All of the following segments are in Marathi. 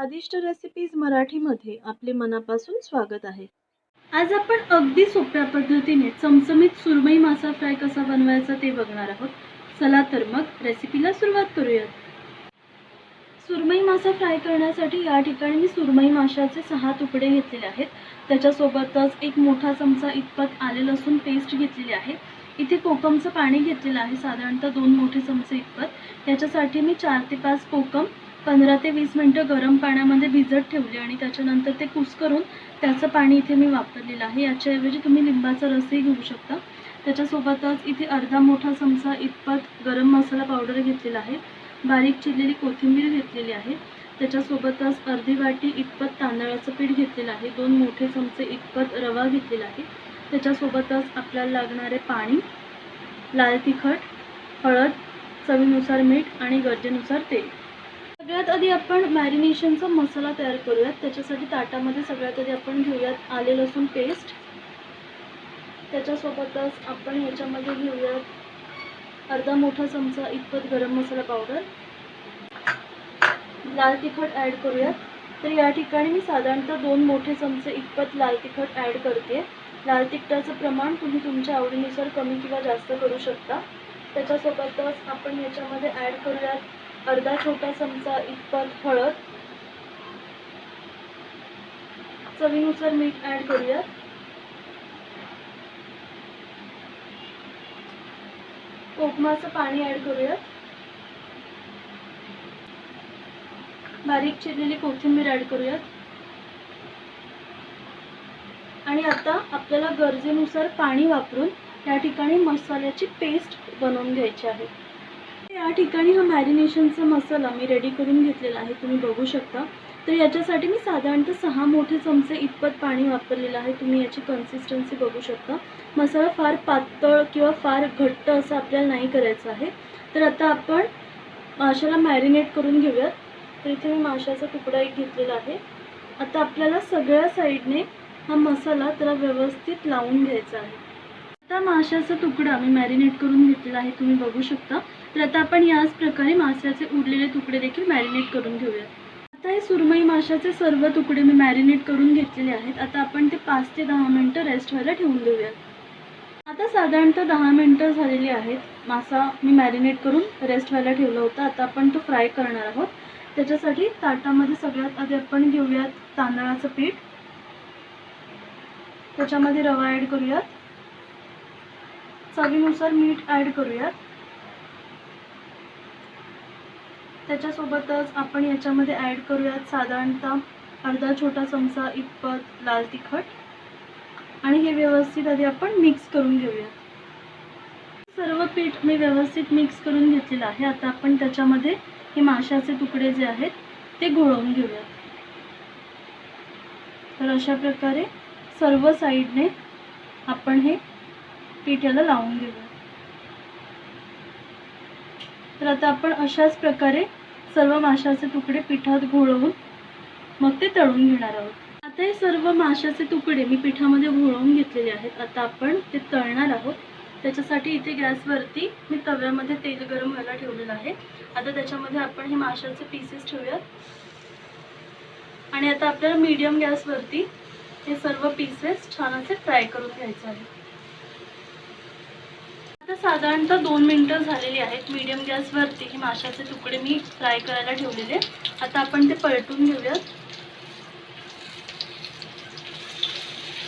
स्वादिष्ट रेसिपीज मराठीमध्ये आपले मनापासून स्वागत आहे। आज आपण अगदी सोप्या पद्धतीने चमचमीत सुरमई मासा फ्राय कसा बनवायचा ते बघणार आहोत। चला तर मग रेसिपीला सुरुवात करूया। सुरमई मासा फ्राय करण्यासाठी या ठिकाणी मी सुरमई माशाचे 6 तुकडे घेतलेले आहेत। त्याच्यासोबतच एक मोठा चमचा इतपत आले लसूण पेस्ट घेतलेली आहे। इथे कोकमचं पाणी घेतलेलं आहे, साधारणतः 2 मोठे चमचे इतपत। याच्यासाठी मी 4 ते 5 कोकम 15 ते 20 मिनिटं गरम पाण्यामध्ये भिजत ठेवले आणि त्याच्यानंतर ते कुस्करून त्याचं पाणी इथे मी वापरलेलं आहे। याच्याऐवजी तुम्ही लिंबाचा रसही घेऊ शकता। त्याच्यासोबतच इथे अर्धा मोठा चमचा इतपत गरम मसाला पावडर घेतलेला आहे। बारीक चिरलेली कोथिंबीर घेतलेली आहे। त्याच्यासोबतच अर्धी वाटी इतपत तांदळाचं पीठ घेतलेलं आहे। 2 मोठे चमचे इतपत रवा घेतलेला आहे। त्याच्यासोबतच आपल्याला लागणारे पाणी, लाल तिखट, हळद, चवीनुसार मीठ आणि गरजेनुसार तेल। सगळ्यात आधी आपण मॅरिनेशनचा मसाला तयार करूयात। त्याच्यासाठी ताटामध्ये सगळ्यात आधी आपण घेऊयात आले लसूण पेस्ट। त्याच्यासोबतच आपण याच्यामध्ये घेऊयात अर्धा मोठा चमचा इतपत गरम मसाला पावडर, लाल तिखट ॲड करूयात। तर या ठिकाणी मी साधारणतः 2 मोठे चमचे इतपत लाल तिखट ॲड करते। लाल तिखटाचं प्रमाण तुम्ही तुमच्या आवडीनुसार कमी किंवा जास्त करू शकता। त्याच्यासोबतच आपण याच्यामध्ये ॲड करूयात अर्धा छोटा चमचा इतपत हळद, चवीनुसार मीठ ॲड करूयात। कोकमाचं पाणी ॲड करूयात। बारीक चिरलेली कोथिंबीर ॲड करूयात आणि आता आपल्याला गरजेनुसार पाणी वापरून या ठिकाणी मसाल्याची पेस्ट बनवून घ्यायची आहे। या ठिकाणी हा मॅरिनेशनचा मसाला मी रेडी करून घेतलेला आहे, तुम्ही बघू शकता। तर याच्यासाठी मी साधारणतः 6 मोठे चमचे इतपत पाणी वापरलेलं आहे। तुम्ही याची कन्सिस्टन्सी बघू शकता। मसाला फार पातळ किंवा फार घट्ट असं आपल्याला नाही करायचं आहे। तर आता आपण माशाला मॅरिनेट करून घेऊयात। तर इथे मी माशाचा तुकडा एक घेतलेला आहे। आता आपल्याला सगळ्या साईडने हा मसाला त्याला व्यवस्थित लावून घ्यायचा आहे। आता माशाचा तुकडा मी मॅरिनेट करून घेतलेला आहे, तुम्ही बघू शकता। तर आता आपण याच प्रकारे माशाचे उरलेले तुकडे देखील मॅरिनेट करून घेऊयात। आता हे सुरमई माशाचे सर्व तुकडे मी मॅरिनेट करून घेतलेले आहेत। आता आपण ते 5 ते 10 मिनिटं रेस्ट व्हायला ठेवून देऊयात। आता साधारणतः 10 मिनिटं झालेली आहेत। मासा मी मॅरिनेट करून रेस्ट व्हायला ठेवला होता। आता आपण तो फ्राय करणार आहोत। त्याच्यासाठी ताटामध्ये सगळ्यात आधी आपण घेऊयात तांदळाचं पीठ, त्याच्यामध्ये रवा ॲड करूयात, चवीनुसार मीठ ॲड करूयात। त्याच्यासोबतच आपण याच्यामध्ये ॲड करूयात साधारणतः अर्धा छोटा चमचा इतपत लाल तिखट आणि हे व्यवस्थित आधी आपण मिक्स करून घेऊयात। सर्व पीठ मी व्यवस्थित मिक्स करून घेतलेलं आहे। आता आपण त्याच्यामध्ये हे माशाचे तुकडे जे आहेत ते घोळवून घेऊयात। तर अशा प्रकारे सर्व साईडने आपण हे पीठ याला लावून घेऊया। तर आता आपण अशाच प्रकारे सर्व माशाचे तुकडे पिठात घोळवून मग ते तळून घेणार आहोत। आता हे सर्व माशाचे तुकडे मी पिठामध्ये घोळवून घेतलेले आहेत। आता आपण ते तळणार आहोत। त्याच्यासाठी इथे गॅसवरती मी तव्यामध्ये तेल गरम व्हायला ठेवलेलं आहे। आता त्याच्यामध्ये आपण हे माशाचे पीसेस ठेवूयात आणि आता आपल्याला मीडियम गॅसवरती हे सर्व पीसेस छान असे फ्राय करून घ्यायचे आहेत। आता साधारणतः 2 मिनिटं झालेली आहेत। मीडियम गॅसवरती हे माशाचे तुकडे मी फ्राय करायला ठेवलेले। आता आपण ते पलटून घेऊयात।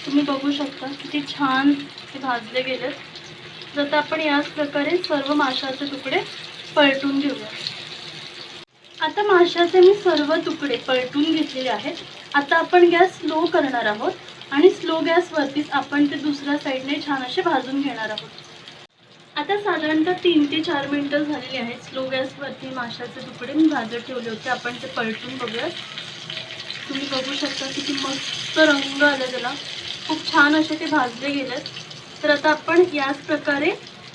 तुम्ही बघू शकता किती छान हे भाजले गेलेत। तर आता आपण याच प्रकारे सर्व माशाचे तुकडे पलटून घेऊया। आता माशाचे मी सर्व तुकडे पलटून घेतलेले आहेत। आता आपण गॅस स्लो करणार आहोत आणि स्लो गॅसवरतीच आपण ते दुसऱ्या साईडने छान असे भाजून घेणार आहोत। आता साधारणतः 3 ते 4 मिनिटं झालेली आहेत। स्लो गॅसवरती माशाचे तुकडे मी भाजत ठेवले होते। आपण ते पलटून बघूयात। तुम्ही बघू शकता किती मस्त रंग आला त्याला, खूप छान असे ते भाजले गेलेत। तर आता आपण याच प्रकारे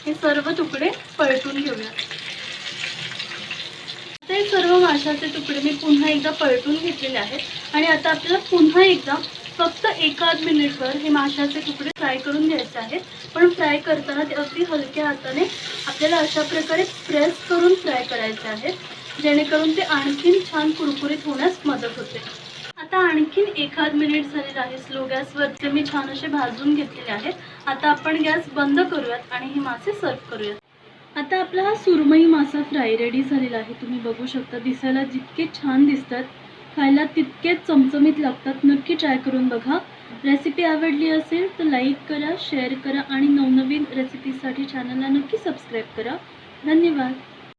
हे सर्व तुकडे पलटून घेऊया। आता हे सर्व माशाचे तुकडे मी पुन्हा एकदा पलटून घेतलेले आहेत आणि आता आपल्याला पुन्हा एकदा फक्त 1 मिनिटभर हे माशाचे तुकडे फ्राय करून घ्यायचे आहेत। पण फ्राय करताना ते अगदी हलक्या हाताने आपल्याला अशा प्रकारे प्रेस करून फ्राय करायचे आहेत, जेणेकरून ते आणखीन छान कुरकुरीत होण्यास मदत होते. आता आणखीन 1 मिनिट झालेला आहे. स्लो गॅसवरती मी छान असे भाजून घेतलेले आहेत. आता आपण गॅस बंद करूयात आणि हे मासे सर्व करूयात. आता आपला हा सुरमई मासा फ्राय रेडी झालेला आहे. तुम्ही बघू शकता, दिसायला जितके छान दिसतात, खायला तितकेच चमचमीत लागतात. नक्की ट्राय करून बघा. रेसिपी आवडली असेल तर लाईक करा, शेअर करा आणि नवनवीन रेसिपीसाठी चॅनलला नक्की सबस्क्राईब करा. धन्यवाद.